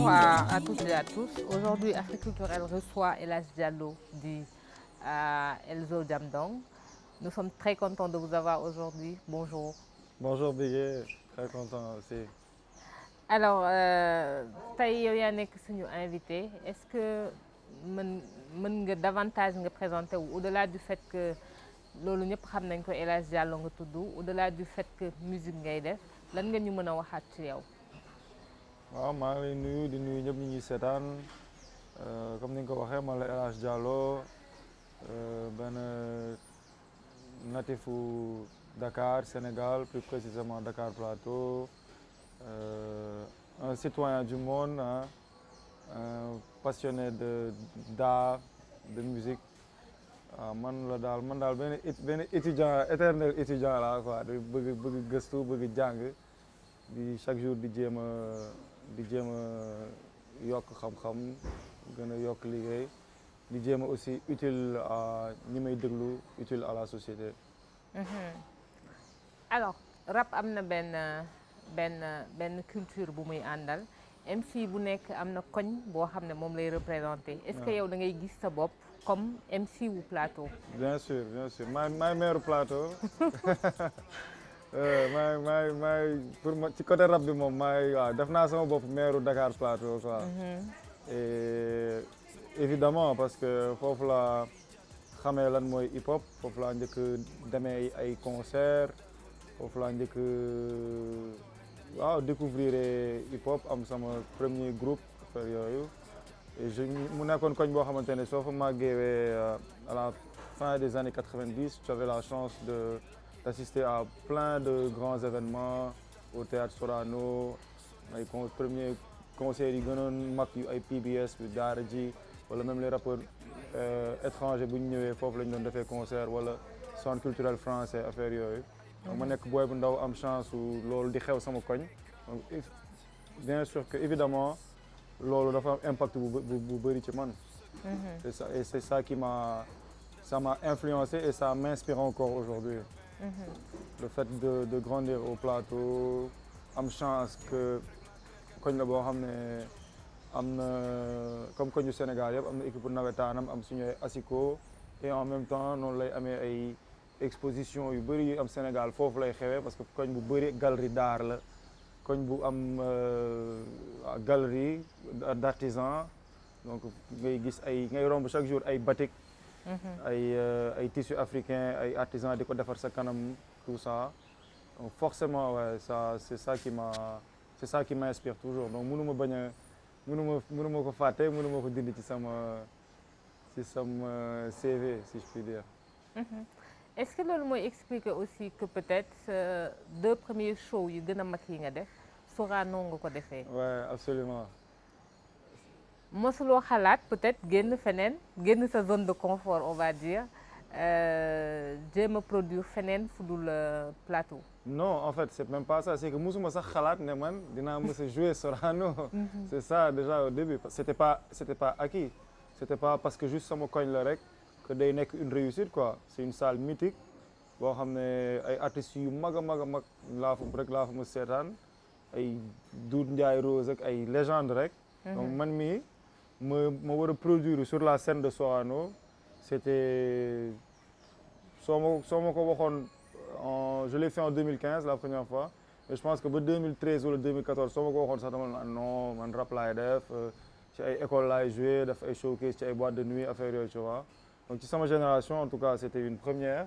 Bonsoir à toutes et à tous. Aujourd'hui, Afrique culturelle reçoit El Hadj Diallo dit Elzo Jamdong. Nous sommes très contents de vous avoir aujourd'hui. Bonjour. Bonjour Bigué, très content aussi. Alors, tey yow yaa nekk suñu invité. Est-ce que mën nga davantage nga présenter wu au-delà du fait que loolu ñëpp xam nañ ko El Hadj Diallo nga tudd au-delà du fait que musique ngay def lan nga ñu mën a waxaat ci yow. waaw maa ngi lay nuyu di nuyu ñëpp ñi ñuy seetaan comme ni nga ko waxee man la El Hadj Diallo benn natifu Dakar Sénégal plus précisément Dakar Plateau un citoyen du monde hein, un passionné d'art de musique waaw man daal benn étudiant éternel étudiant la quoi di bëgg gëstu bëgg jàng di chaque jour di jéem a yokk xam-xam gën a yokk liggéey di jéem a aussi utile à ñi may déglu utile à la société. Alors rap am na benn culture bu muy àndal MC bu nekk am na koñ boo xam ne moom lay représenté. Est-ce que yow da ngay gis sa bopp comme MC wu Plateau? Bien sûr maay maire Plateau. pour ma ci côté rap bi moom waaw def naa sama bopp maire Dakar Plateau quoi. Et évidemment parce que foofu la xamee lan mooy hip hop foofu laa njëkk demee ay concert foofu laa njëkk waaw découvrir hip hop am sama premier groupe affaire yooyu et mu nekkoon koñ boo xamante ne soo fa màggeewee à la fin des années 90 j'avais la chance d'assister à plein de grands événements au théâtre Sorano ay premier concerts yi gënoon mag yu ay PBS bi Daara J wala même les rappeurs étrangers bu ñu ñëwee foofu la ñu doon defee concert wala centre culturel français affaire yooyu. donc ma nekk booy bu ndaw am chance su loolu di xew sama koñ donc bien sûr que évidemment loolu dafa am impact bu bëri ci man. c'est ça qui m'a influencé et ça m'inspire encore aujourd'hui. Le fait de grandir au Plateau am chance que koñ la boo xam ne am na comme koñu Sénégal yëpp am na équipe nawetaanam am suñu ay asiko et en même temps noonu lay amee ay exposition yu bëri yu am Sénégal foofu lay xewee parce que koñ bu bëri galerie d'art la koñ bu am galerie d'artisans donc ngay romb chaque jour ay batik ay tissus africains ay artisans di ko defar sa kanam tout ça donc forcément ouais ça c'est ça qui m'inspire toujours donc mënuma ko fàtte mënuma ko dindi ci sama CV si je puis dire. Est-ce que loolu mooy expliquer aussi que peut-être deux premiers shows yu gën a mag yi nga def Sorano nga ko defee. Ouais absolument. mosuloo xalaat peut-être génn feneen génn sa zone de confort on va dire jéem a produire feneen fu dul Plateau. Non en fait c'est même pas ça c'est que mosuma sax xalaat ne man dinaa mës a jouer Sorano. C'est ça déjà au début c'était pas acquis c'était pas parce que juste sama koñ la rek que day nekk une réussite quoi c'est une salle mythique boo xam ne ay artistes yu mag a mag laa fa mës seetaan ay Doudou Ndiaye Rose ak ay légendes rek. donc man mii ma war a produire sur la scène de Sorano c'était soo ma ko waxoon je l'ai fait en 2015 la première fois mais je pense que ba 2013 wala 2014 soo ma ko waxoon sax dama la non man rap laay def ci ay école laay jouer def ay showcase ci ay boîtes de nuit affaire yooyu tu vois donc ci sama génération en tout cas c'était une première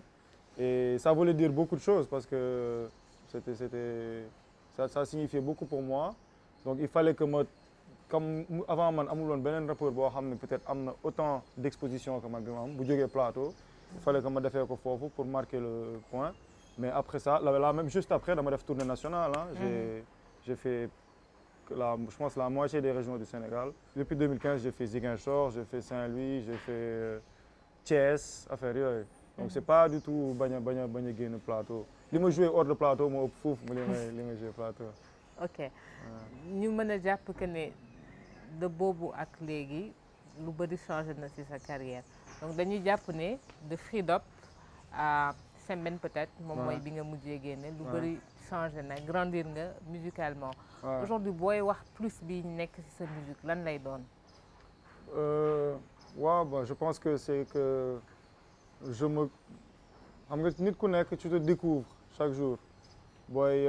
et ça voulait dire beaucoup de choses parce que ça signifiait beaucoup pour moi donc il fallait que comme avant man amul woon beneen rappeur boo xam ne peut-être am na autant d'exposition que man bi ma am bu jógee Plateau il fallait que ma defee ko foofu pour marquer le point mais après ça la même juste après dama def tournée nationale hein. J'ai fait je pense la moitié des régions du Sénégal depuis 2015 j'ai fait Ziguinchor j'ai fait Saint-Louis j'ai fait Thiès affaire yooyu donc c'est pas du tout bañ a génn Plateau li ma joué hors de Plateau moo ëpp foofu li ma joué Plateau. ok ñu mën a jàpp que ne de boobu ak léegi lu bëri changé na ci sa carrière donc dañuy jàpp ne de Freed Up à Sembène peut-être moom mooy bi nga mujjee génne lu bëri changé na grandir nga musicalement Ouais. Aujourd'hui booy wax plus bi nekk ci sa musique lan lay doon. Ouais, bon, je pense que c'est que je me xam nga nit ku nekk tu te découvres chaque jour booy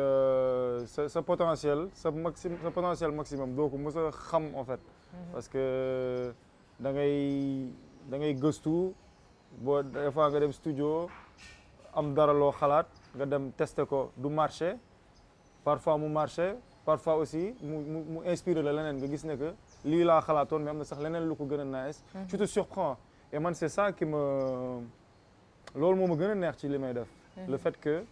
sa potentiel sa potentiel maximum doo ko mës a xam en fait. Parce que da ngay gëstu boo des fois nga dem studio am dara loo xalaat nga dem tester ko du marché parfois mu marché parfois aussi mu inspiré la leneen nga gis ne que lii laa xalaatoon mais am na sax leneen lu ko gën a nice. Tu te surprends et man c'est ça qui me loolu moo ma gën a neex ci li may def. Le fait que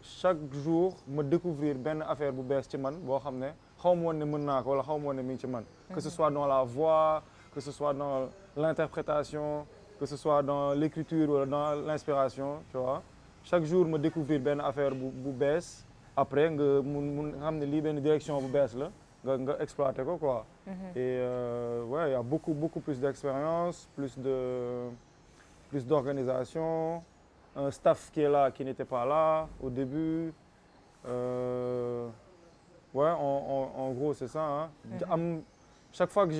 chaque jour ma découvrir benn affaire bu bees ci man boo xam ne xaw ma woon ne mën naa ko wala xaw ma woon ne mi ngi ci man. Que ce soit dans la voix que ce soit dans l'interprétation que ce soit dans l'écriture wala dans l'inspiration tu vois chaque jour ma découvrir benn affaire bu bees après nga mun xam ne lii benn direction bu bees la nga exploiter ko quoi. Et ouais, il y a beaucoup plus d'expérience, plus d'organisation, un staff qui est là qui n'était pas là au début. Ouais, en gros c'est ça. Hein. Chaque fois que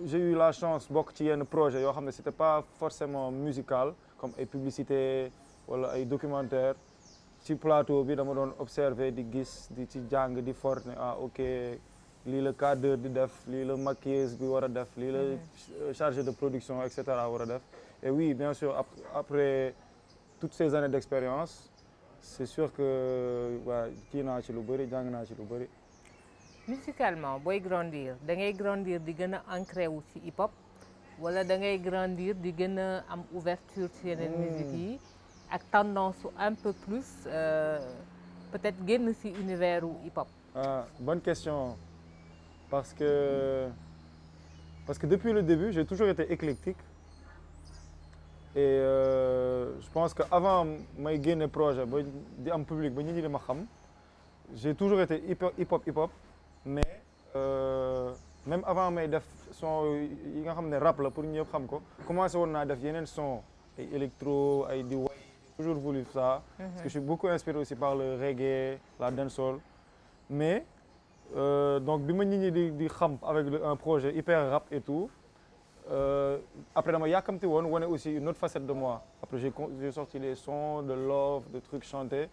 j'ai eu la chance bokk ci yenn projet yoo xam ne c'était pas forcément musical comme ay publicité wala ay documentaire ci plateau bi dama doon observer di gis di ci jàng di for ne ah ok lii la cadreur di def lii la maquilleuse bi war a def lii la chargé de production et cetera war a def et oui bien sûr après toutes ces années d'expérience c'est sûr que waa kii naa ci lu bëri jàng naa ci lu bëri. Musicalement booy grandir da ngay grandir di gën a ancré wu ci hip hop wala da ngay grandir di gën a am ouverture ci yeneen musique yi ak tendance un peu plus peut-être génn ci univers u hip hop. Bonne question parce que depuis le début j'ai toujours été éclectique et je pense que avant may génne projet ba di am public ba nit ñi di ma xam j'ai toujours été hip hop mais même avant may def son yi nga xam ne rap la pour ñëpp xam ko commencé woon naa def yeneen son ay électro ay di way toujours voulu ça parce que je suis beaucoup inspiré aussi par le reggae la dancehall mais donc bi ma nit ñi di xam avec un projet hyper rap et tout après dama yàkkamti woon wane aussi une autre facette de moi après j'ai sorti des sons de love de trucs chantés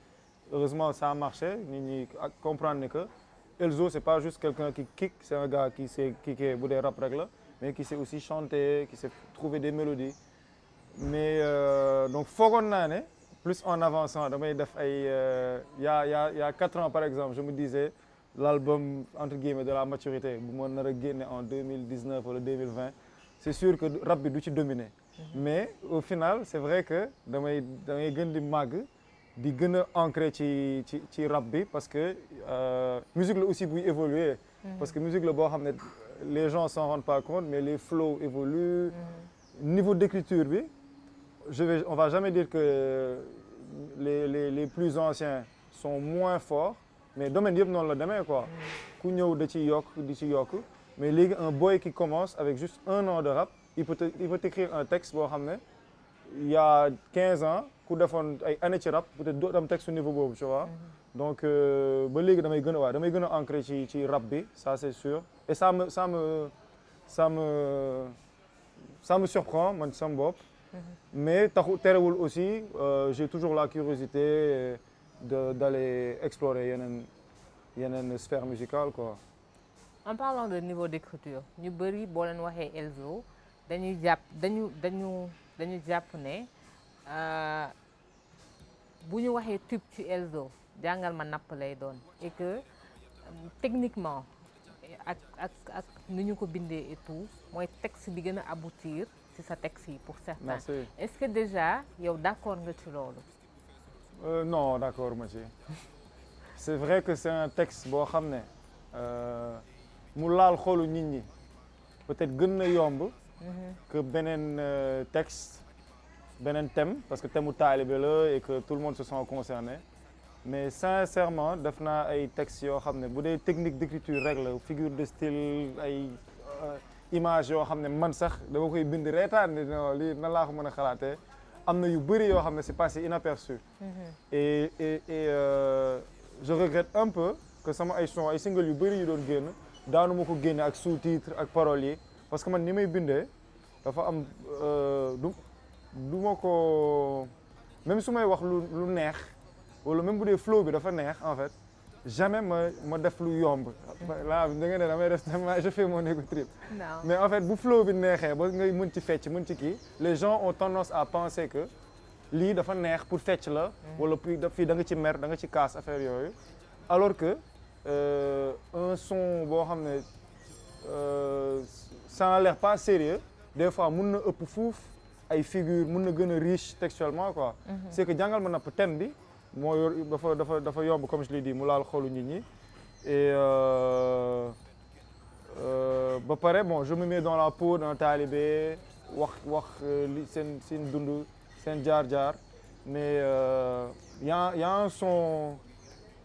heureusement ça a marché nit ñi comprendre ne que Elzo c'est pas juste quelqu'un qui kick c'est un gars qui sait kicker bu dee rap rek la mais qui sait aussi chanter qui sait trouver des mélodies mais donc foogoon naa ne plus en avançant damay def ay il y a 4 ans par exemple je me disais l'album entre guillemets de la maturité bu ma nar a génne en 2019 wala 2020 c'est sûr que rap bi du ci dominer mais au final c'est vrai que damay gën di màgg di gën a ancré ci rap bi parce que musique la aussi buy évoluer parce que musique la boo xam ne les gens s'en rendent pas compte mais les flows évoluent niveau d'écriture bi on va jamais dire que les plus anciens sont moins forts mais domaine yëpp noonu la demee quoi ku ñëw da ci yokk mais léegi un boy qui commence avec juste 1 an de rap il peut t'écrire un texte boo xam ne il y a 15 ans ku defoon ay années ci rap peut-être doo am texte au niveau boobu tu vois donc ba léegi damay gën a ancré ci rap bi ça c'est sûr et ça me surprend man sama bopp mais terewul aussi j'ai toujours la curiosité d'aller explorer yeneen sphère musicale quoi. En parlant de niveau d'écriture ñu bëri boo leen waxee Elzo dañu jàpp ne bu ñu waxee tube ci Elzo jàngal ma napp lay doon et que techniquement ak ni ñu ko bindee et tout mooy texte bi gën a aboutir ci sa texte yi pour certains. Merci. Est-ce que déjà yow d'accord nga ci loolu? Non d'accord ma ci c'est vrai que c'est un texte boo xam ne mu laal xolu nit ñi peut-être gën na yomb que beneen texte beneen thème parce que thème mu taalibe la et que tout le monde se sent concerné mais sincèrement def naa ay textes yoo xam ne bu dee technique d'écriture rek la figure de style ay image yoo xam ne man sax dama koy bind reetaan ni non lii nan laa ko mën a xalaatee am na yu bëri yoo xam ne c'est passé inaperçu et je regrette un peu que sama ay son ay single yu bëri yu doon génn daanu ma ko génne ak sous-titres ak paroles yi parce que man ni may bindee dafa am du ma ko même su may wax lu neex wala même bu dee flow bi dafa neex en fait jamais ma def lu yomb. là da nga ne damay def je fais mon ego trip. mais en fait bu flow bi neexee ba ngay mën ci fecc mën ci kii les gens ont tendance à penser que lii dafa neex pour fecc la. wala fii da nga ci mer da nga ci kaas affaire yooyu. alors que un son boo xam ne ça n'a l'air pas sérieux des fois mun na ëpp fuuf ay figures mun na gën a riche textuellement quoi. c'est que jàngal ma napp thème bi moo yor dafa yomb comme je l'ai dit mu laal xolu nit ñi et ba pare bon je me mets dans la peau d'un talibé wax li seen dund seen jaar-jaar mais y a un son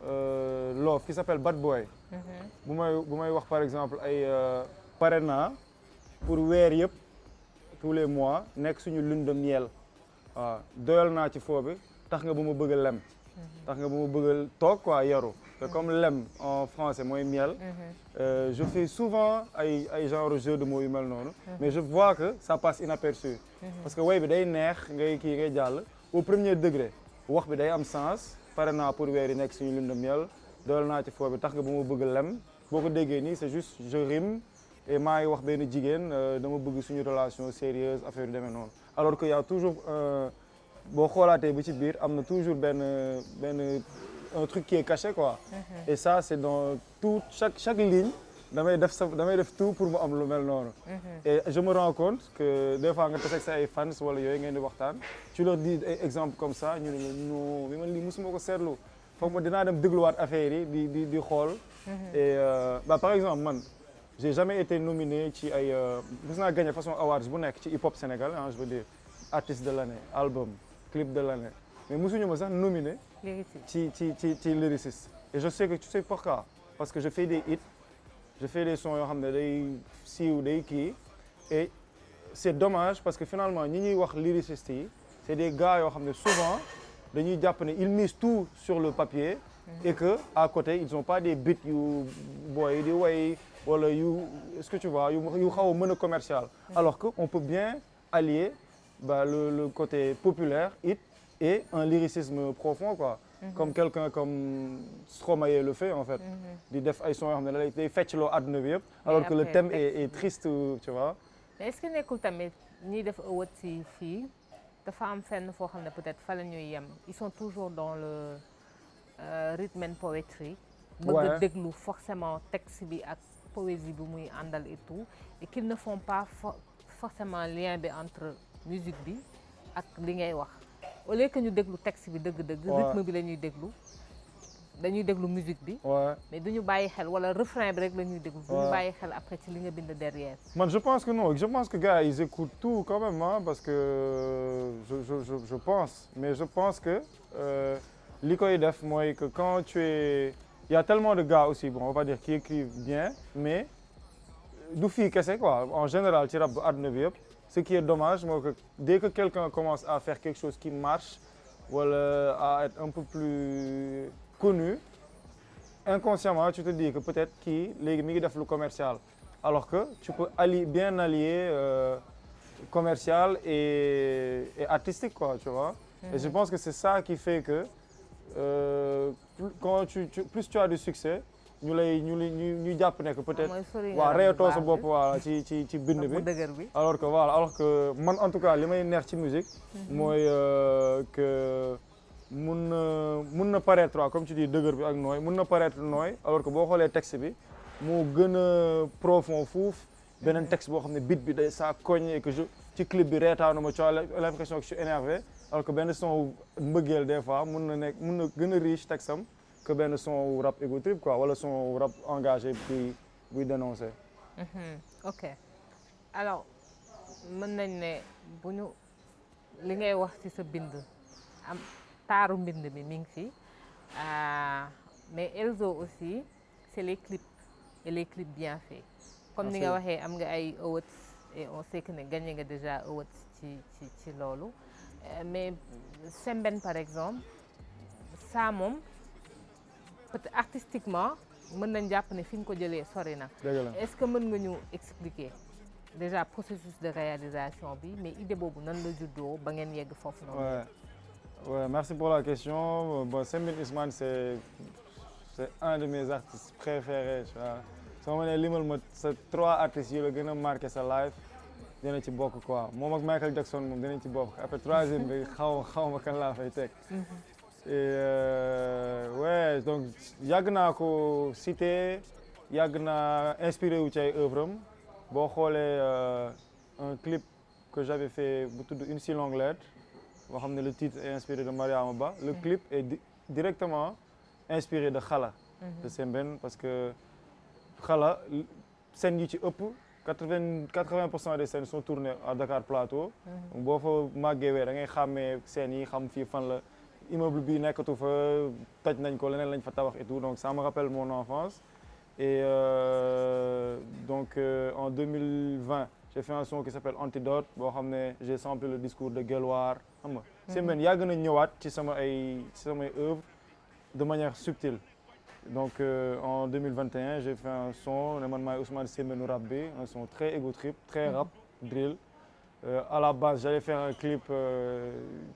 love qui s'appelle Bad Boy. bu may wax par exemple ay pare naa pour weer yëpp tous les mois nekk suñu lune de miel waaw doyal naa ci foo bi tax nga ba ma bëgg a lem. tax nga ba ma bëgg a toog quoi yaru te comme lem en français mooy miel. je fais souvent ay genre jeu de mots yu mel noonu. mais je vois que ça passe inaperçu. parce que way bi day neex ngay jàll au premier degré wax bi day am sens pare naa pour weer yi nekk suñu lune de miel doyal naa ci foo bi tax nga ba ma bëgg a lem boo ko déggee nii c'est juste je rime et maa ngi wax benn jigéen dama bëgg suñu relation sérieuse affaire yu demee noonu alors que y a toujours boo xoolaatee ba ci biir am na toujours un truc qui est caché quoi. et ça c'est dans tout chaque ligne damay def tout pour mu am lu mel noonu. et je me rends compte que des fois nga tase ak sa ay fans wala yooyu ngeen di waxtaan tu leur dis ay exemple comme ça ñu ne la non mais man lii mosuma ko seetlu foog ma dinaa dem dégluwaat affaire yi di xool. et par exemple man j'ai jamais été nominé ci ay mos naa gagné façon awards bu nekk ci hip hop Sénégal je veux dire artiste de l'année album clip de l'année mais mosuñu ma sax nominé ci lyriciste et je sais que tu sais pourquoi parce que je fais des hits je fais des sons yoo xam ne day siiw day kii et c'est dommage parce que finalement ñi ñuy wax lyriciste yi c'est des gars yoo xam ne souvent dañuy jàpp ne ils misent tout sur le papier et que à côté ils ont pas des beats yu booy di way wala est-ce que tu vois yu xaw a mën a commercial alors que on peut bien allier le côté populaire hit et un lyricisme profond quoi. comme quelqu'un comme Stromae le fait en fait. di def ay sons yoo xam ne day feccloo àdduna bi yëpp. alors que le thème est triste tu vois. mais est-ce que nekkul tamit ñiy def ëwët si fii dafa am fenn foo xam ne peut-être fa la ñuy yem ils sont toujours dans le rhythm and poetry. bëgg a déglu forcément texte bi ak poésie bi muy àndal et tout et qu'ils ne font pas forcément lien bi entre musique bi ak li ngay wax au lieu que ñu déglu texte bi dëgg-dëgg. rythme bi la ñuy déglu dañuy déglu musique bi. mais duñu bàyyi xel wala refrain bi rek la ñuy déglu. duñu bàyyi xel après ci li nga bind derrière. man je pense que non je pense que gars ils écoutent tout quand même parce que je pense mais je pense que li koy def mooy que quand tu es il y a tellement de gars aussi bon on va dire qui écrivent bien mais du fii kese quoi en général ci rap bu àdduna bi yëpp. ce qui est dommage mooy que dès que quelqu'un commence à faire quelque chose qui marche wala à être un peu plus connu inconsciemment tu te dis que peut-être kii léegi mi ngi def lu commercial alors que tu peux bien allier commercial et artistique quoi tu vois. et je pense que c'est ça qui fait que quand plus tu as de succès ñu jàpp ne que peut-être waaw reyatoo sa bopp voilà ci bind bi alors que man en tout cas li may neex ci musique mooy que mun na paraître comme tu dis dëgër bi ak nooy mun na paraître nooy alors que boo xoolee texte bi moo gën a profond fuuf beneen texte boo xam ne beat bi day ça cogne et que ci clip bi reetaanu ma tu as l'impression que je suis énervé alors que benn son mbëggeel des fois mun na gën a riche texte am que benn son rap ego trip quoi wala son rap engagé buy dénoncer. ok alors mën nañ ne bu ñu li ngay wax ci sa bind am taaru mbind mi mi ngi fi mais Elzo aussi c'est les clips et les clips bien faits. comme ni nga waxee am nga ay awards et on sait que ne gagné nga déjà awards ci loolu mais Sembène par exemple ça moom. peut-être artistiquement mën nañ jàpp ne fi nga ko jëlee sori na. Est-ce que mën nga ñu expliquer déjà processus de réalisation bi mais idée boobu nan la juddoo ba ngeen yegg foofu noonu. Ouais, merci pour la question. Bon, Sembène Ousmane, c'est un de mes artistes préférés. Si on est 3 artistes qui ont marqué sa life, dina ci bokk quoi. Moi ak Michael Jackson moom dina ci bokk. Après troisième bi xaw ma kan laa fay teg. Et ouais, donc yàgg naa ko cité, yàgg naa inspiré wu ci ay œuvres am. Boo xoolee un clip que j'avais fait bu tudd Une si longue lettre. boo xam ne le titre est inspiré de Mariama Ba. Le clip est directement inspiré de Xala de Sembène parce que Xala scènes yi ci ëpp 80% des scènes sont tournées à Dakar Plateau. boo fa màggee da ngay xàmmee scènes yi xam fii fan la immeuble bi nekkatu fa toj nañ ko leneen lañ fa tabax et tout donc ça me rappelle mon enfance. Et donc en 2020 j'ai fait un son qui s'appelle Antidote boo xam ne j'ai samplé le discours de Guelwaar xam nga. Sembène yàgg na ñëwaat ci samay œuvres de manière subtile. Donc en 2021 j'ai fait un son ne man maay Ousmane Sembène rap bi un son très ego trip très rap drill. À la base j'allais faire un clip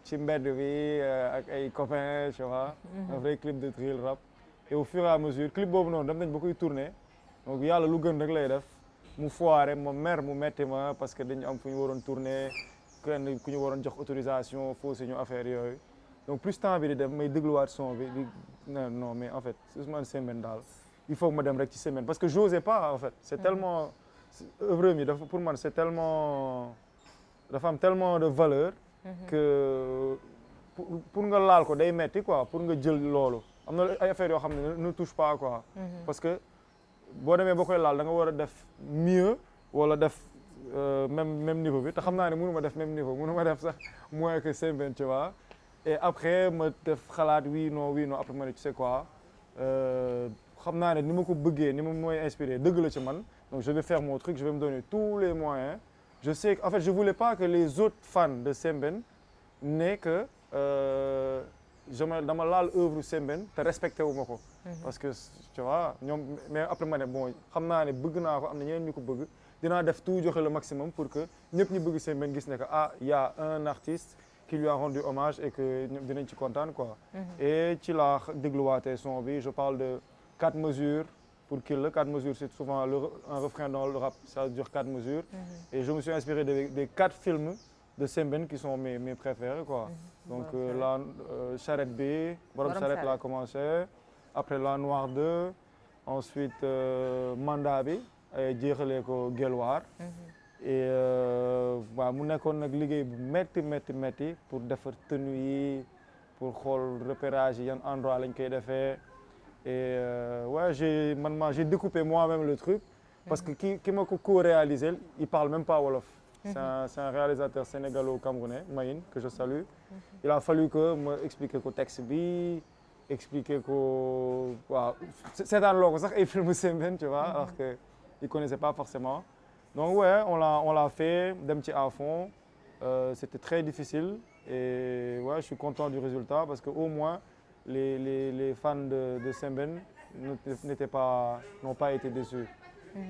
ci mbedd bi ak ay copains tu vois. Un vrai clip de drill rap. Et au fur et à mesure clip boobu noonu dem nañ ba koy tourner donc yàlla lu gën rek lay def mu foire ma mer mu metti ma parce que dañu am fu ñu waroon tourner kenn ku ñu waroon jox autorisation foo suñu affaire yooyu donc plus temps bi di dem may dégluwaat son bi di non mais en fait Ousmane Sembène daal il faut que ma dem rek ci Sembène parce que j'osais pas en fait c'est tellement œuvre mi dafa pour man c'est tellement dafa am tellement de valeur que pour nga laal ko day metti quoi pour nga jël loolu am na ay affaires yoo xam ne ne touche pas quoi parce que boo demee boo koy laal da nga war a def mieux wala def même niveau bi te xam naa ne mënu ma def même niveau mënu ma def sax moins que Sembène tu vois et après ma def xalaat oui non après ma ne tu sais quoi xam naa ne ni ma ko bëggee ni ma mooy inspiré dëgg la ci man donc je vais faire mon truc je vais me donner tous les moyens je sais en fait je voulais pas que les autres fans de Sembène n'aient que dama laal œuvre Sembène te respecté wu ma ko parce que tu vois ñoom mais après ma ne bon xam naa ne bëgg naa ko am na ñeneen ñu ko bëgg dinaa def tout joxe le maximum pour que ñëpp ñu bëgg Sembène gis ne que il y a un artiste qui lui a rendu hommage et que ñoom dinañ ci kontaan quoi et ci laa dégluwaatee son bi je parle de 4 mesures pour Kill la 4 mesures c'est souvent un refrain dans le rap ça dure 4 mesures et je me suis inspiré des 4 films de Sembène qui sont mes préférés quoi donc la Charrette bi Borom Charrette laa commencé après La Noire 2 ensuite Mandat bi jeexalee ko Guelwaar et waaw mu nekkoon nag liggéey bu métti pour defar tenue yi pour xool repérage yi yan endroit lañ koy defee et ouais j'ai découpé moi-même le truc parce que ki ma ko co-réalisé il parle même pas wolof c'est un réalisateur sénégalo-camerounais Maïn que je salue il a fallu que ma expliquer ko texte bi expliquer ko waaw seetaan loo ko sax ay film Sembène tu vois alors que il connaissait pas forcément donc ouais on l'a fait dem ci à fond c'était très difficile et ouais je suis content du résultat parce que au moins les fans de Sembène n'ont pas été déçus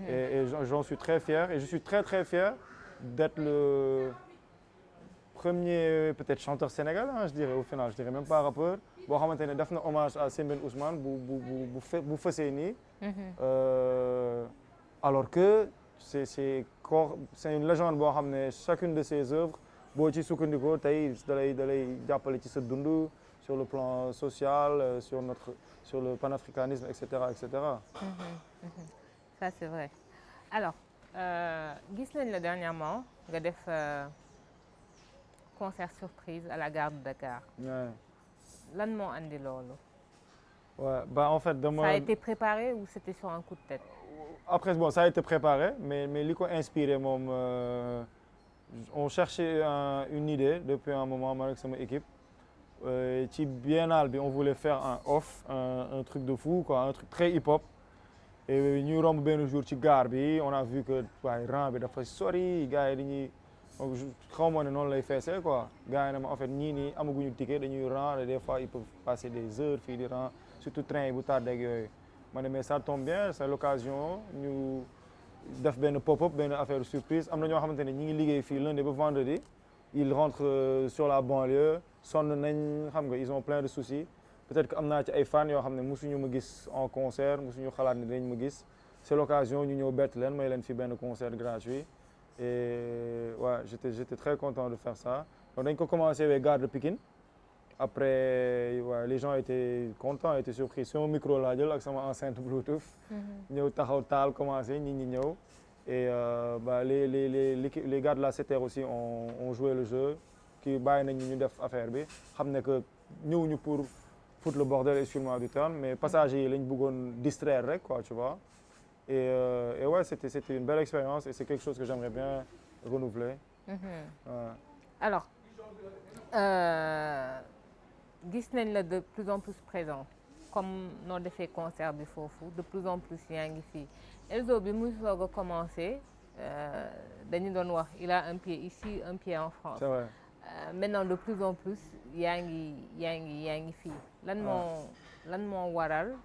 et j'en suis très fier et je suis très fier d'être le premier peut-être chanteur sénégalais je dirais au final je dirais même pas rappeur boo xamante ne def na hommage à Sembène Ousmane bu fësee nii alors que c'est une légende boo xam ne chacune de ses œuvres boo ci sukkandikoo tey dalay jàppale ci sa dund sur le plan social sur le panafricanisme etc. Ça c'est vrai alors gis nañ la dernièrement nga def concert surprise à la gare de Dakar. lan moo andi loolu. Ouais, bah en fait ça a été préparé ou c'était sur un coup de tête. Après bon ça a été préparé mais li ko inspiré moom on cherchait une idée depuis un moment man ak sama équipe ci biennale bi on voulait faire un truc de fou quoi un truc très hip-hop et ñu romb benn jour ci gare bi on a vu que waaye rang bi dafa sori gars yi dañuy xaw ma ne noonu lay feesee quoi gars yi ne ma en fait ñii nii amaguñu ticket dañuy rang et des fois ils peuvent passer des heures fii di rang surtout train yi bu tardé ak yooyu ma ne mais ça tombe bien c'est l'occasion ñu def benn pop-up benn affaire surprise am na ñoo xamante ne ñi ngi liggéey fii lundi ba vendredi ils rentrent sur la banlieue sonn nañ xam nga ils ont plein de soucis peut-être que am naa ci ay fans yoo xam ne mosuñu ma gis en concert mosuñu xalaat ne dinañ ma gis c'est l'occasion ñu ñëw bett leen may leen fi benn concert gratuit et ouais j'étais très content de faire ça donc dañ ko commencé avec Gare de Pikine après ouais, les gens étaient contents étaient surpris sama micro laa jël ak sama enceinte Bluetooth ñëw taxaw taal commencé nit ñi ñëw et bah, les gars de la SETER aussi ont joué le jeu kii bàyyi nañ ñu def affaire bi xam ne que ñëwuñu pour foutre le bordel excuse-moi du terme mais passagers yi lañ bëggoon distraire rek quoi tu vois et ouais c'était une belle expérience et c'est quelque chose que j'aimerais bien renouveler. Ouais. Alors gis nañ la de plus en plus présent comme noo defee concert bi foofu de plus en plus yaa ngi fii Elzo bi muy soog a commencé dañu doon wax il a un pied ici un pied en France. C'est vrai. Maintenant de plus en plus yaa ngi fii lan moo waral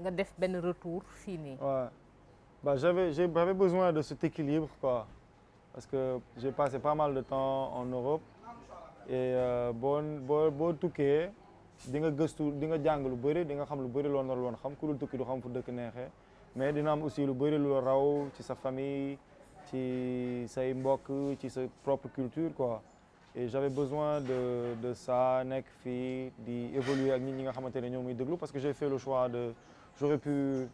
nga def benn retour fii nii. Ouais. Bah j'avais besoin de cet équilibre quoi parce que j'ai passé pas mal de temps en Europe et boo tukkee di nga gëstu di nga jàng lu bëri di nga xam lu bëri loo nar woon xam ku dul tukki du xam fu dëkk neexee mais dina am aussi lu bëri lu la raw ci sa famille ci say mbokk ci sa propre culture quoi et j'avais besoin de ça nekk fii di évoluer ak nit ñi nga xamante ne ñoo muy déglu parce que j'ai fait le choix j'aurais pu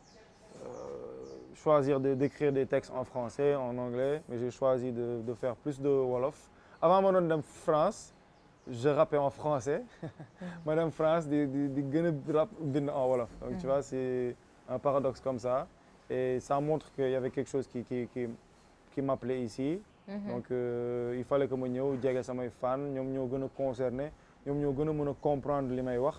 choisir d'écrire des textes en français en anglais mais j'ai choisi de faire plus de wolof avant ma doon dem France je rappais en français ma dem France di gën a rap bind en wolof donc tu vois c'est un paradoxe comme ça et ça montre qu'il y avait quelque chose qui m'appelait ici donc il fallait que ma ñëw jege samay fans ñoom ñoo gën a concerné ñoom ñoo gën a mën a comprendre li may wax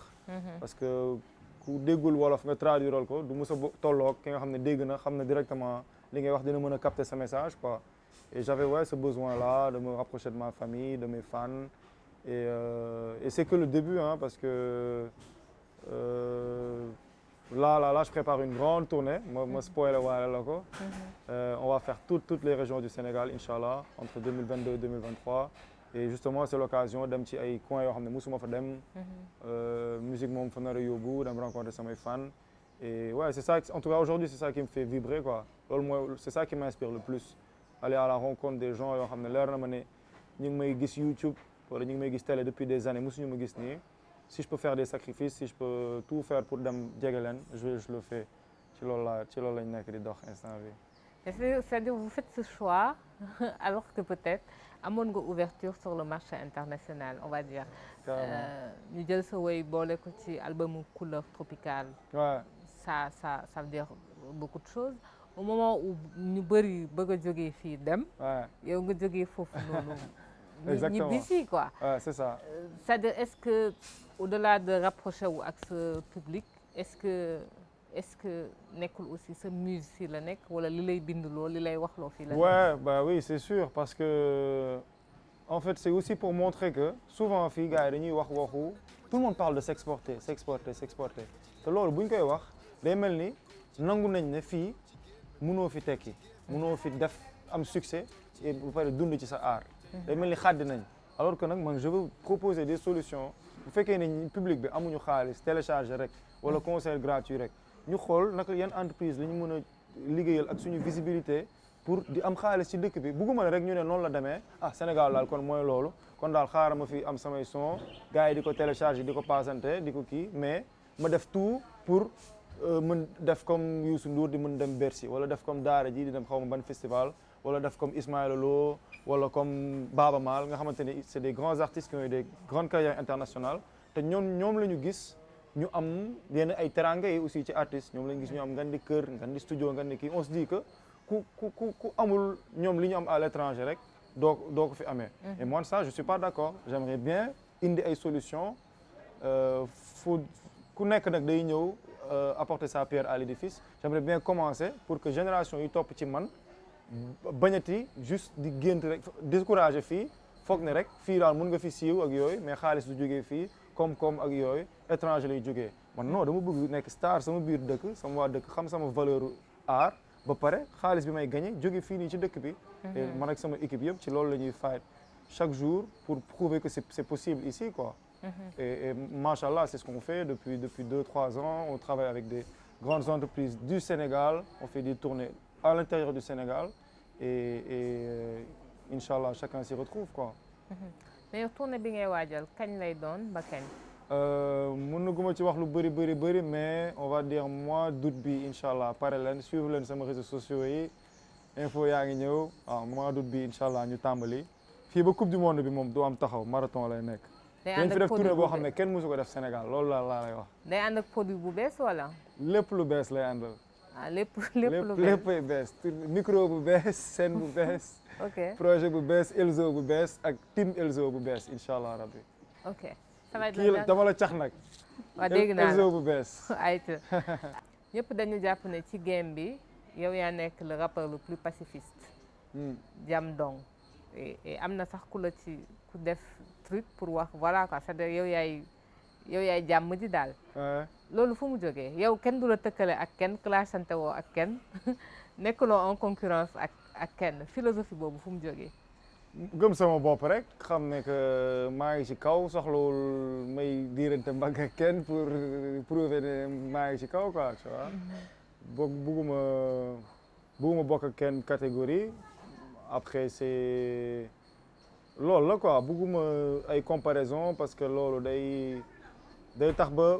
parce que ku déggul wolof nga traduiral ko du mës a tolloog ki nga xam ne dégg na xam ne directement li ngay wax dina mën a capter ce message quoi et j'avais ouais ce besoin là de me rapprocher de ma famille de mes fans et c'est que le début hein parce que là je prépare une grande tournée ma spoiler waale la ko on va faire toutes les régions du Sénégal inchallah entre 2022 et 2023 et justement c'est l'occasion dem ci ay coins yoo xam ne musuma fa dem musique moom fa nar a yóbbu dem rencontrer samay fans et ouais c'est ça en tout cas aujourd'hui c'est ça qui me fait vibrer quoi loolu mooy c'est ça qui m'inspire le plus aller à la rencontre des gens yoo xam ne leer na ma ne ñu ngi may gis YouTube wala ñu ngi may gis télé depuis des années musuñu ma gis nii si je peux faire des sacrifices si je peux tout faire pour dem jege leen je le fais ci loolu lañ nekk di dox instant bi. C'est-à-dire vous faites ce choix alors que peut-être amoon nga ouverture sur le marché international on va dire. ñu jël sa woy boole ko ci albumu Couleur Tropicale. Ouais. Ça veut dire beaucoup de choses au moment où ñu bëri bëgg a jógee fii dem. yow nga jógee foofu noonu. Exactement ñibbisi quoi. Ouais, c'est ça. C'est-à-dire est-ce que au-delà de rapprocher wu ak sa public est-ce que nekkul aussi sa muse fii la nekk wala li lay bindloo li lay waxloo fii la nekk. Ouais bah oui c'est sûr parce que en fait c'est aussi pour montrer que souvent fii gars yi dañuy wax waxu tout le monde parle de s'exporter te loolu bu ñu koy wax day mel ni nangu nañ ne fii mënoo fi tekki mënoo fi def am succès et bu pare dund ci sa art day mel ni xàddi nañ alors que nag man je veux proposer des solutions bu fekkee ne public bi amuñu xaalis télécharger rek wala concert gratuit rek ñu xool naka yan entreprise la ñu mën a liggéeyal ak suñu visibilité pour di am xaalis ci dëkk bi bugguma ne rek ñu ne noonu la demee Sénégal daal kon mooy loolu kon daal xaaral ma fi am samay son gars yi di ko télécharger di ko passante di ko kii mais ma def tout pour mën def comme Youssou Ndour di mën dem Bercy wala def comme Daara ji di dem xaw ma ban festival wala def comme Ismaël Lo wala comme Baaba Maal nga xamante ne c'est des grands artistes qui ont eu des grandes carrières internationales te ñoom la ñu gis ñu am yenn ay teranga yi aussi ci artistes ñoom la ñu gis ñu am ngan di kër ngan di studio ngan di kii on se dit que ku amul ñoom li ñu am à l'étranger rek doo ko fi amee. Et moi ça je suis pas d'accord j'aimerais bien indi ay solutions ku nekk nag day ñëw apporter sa pierre à l'édifice j'aimerais bien commencer pour que génération yi topp ci man bañati juste di gént rek décourager fii foog ne rek fii daal mën nga fi siiw ak yooyu mais xaalis du jógee fii koom-koom ak yooyu étranger lay jógee man non dama bëgg nekk star sama biir dëkk sama waa dëkk xam sama valeur art ba pare xaalis bi may gagné jóge fii nii ci dëkk bi. et man ak sama équipe yëpp ci loolu la ñuy fight chaque jour pour prouver que c'est possible ici quoi. Et machallah c'est ce qu'on fait depuis 2-3 ans on travaille avec des grandes entreprises du Sénégal on fait des tournées à l'intérieur du Sénégal et inchallah chacun s'y retrouve quoi. mais yow tournée bi ngay waajal kañ lay doon ba kañ. mënuguma ci wax lu bëri mais on va dire mois d'août bi inchallah pare leen suivre leen sama réseaux sociaux yi info yaa ngi ñëw waaw mois d'août bi inchallah ñu tàmbali fii ba coupe du monde bi moom du am taxaw marathon lay nekk. day dañ ànd fi ak def produit tournée boo bu xam ne kenn mësu ko def Sénégal loolu laa lay wax. day ànd ak produit bu bees wala. lépp lu bees lay àndal. ah lépp lu bees léppay bees micro bu bees scène bu bees. ok projet bu bees Elzo bu bees ak team Elzo bu bees inchallah rabbi. ok ça va être kii dama la cax nag. waaw dégg naa la Elzo bu bees. ayca ñëpp dañu jàpp ne ci game bi yow yaa nekk le rappeur le plus pacifiste. Jam Dong. et am na sax ku la ci ku def truc pour wax voilà quoi c'est-à-dire yow yaay jàmm ji daal. loolu fu mu jógee yow kenn du la tëkkale ak kenn clashante woo ak kenn nekkuloo en concurrence ak kenn philosophie boobu fu mu jógee. gëm sama bopp rek xam ne que maa ngi ci kaw soxlawul may diirante mbagg ak kenn pour prouver ne maa ngi ci kaw quoi tu vois. bugguma bokk ak kenn catégorie après c'est loolu la quoi bugguma ay comparaison parce que loolu day tax ba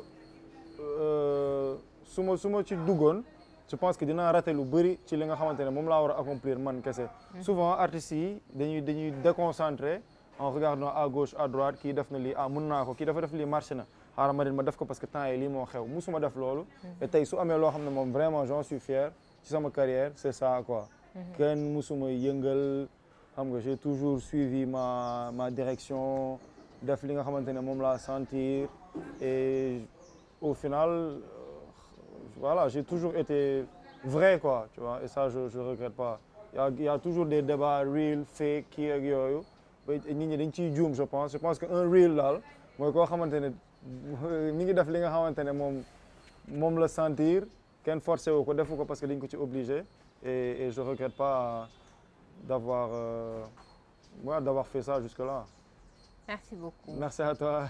su ma ci duggoon je pense que dinaa rater lu bëri ci li nga xamante ne moom laa war a accomplir man kese. souvent artistes yi dañuy déconcentré en regardant à gauche à droite kii def na lii ah mën naa ko kii dafa def lii marché na xaaral ma def ko parce que temps yi lii moo xew musuma def loolu. et tey su amee loo xam ne moom vraiment j'en suis fier ci sama carrière c'est ça quoi. kenn musuma yëngal xam nga j'ai toujours suivi ma direction def li nga xamante ne moom laa sentir et au final. Voilà, j'ai toujours été vrai quoi, tu vois, et ça je regrette pas. Il y a toujours des débats real, fake, kii ak yooyu, nit ñi dañ ciy juum je pense que un real daal mooy koo xamante ne mi ngi def li nga xamante ne moom la sentir kenn forcé wu ko defu ko parce que dañ ko ci obligé et je regrette pas d'avoir fait ça jusque-là. Merci beaucoup. Merci à toi.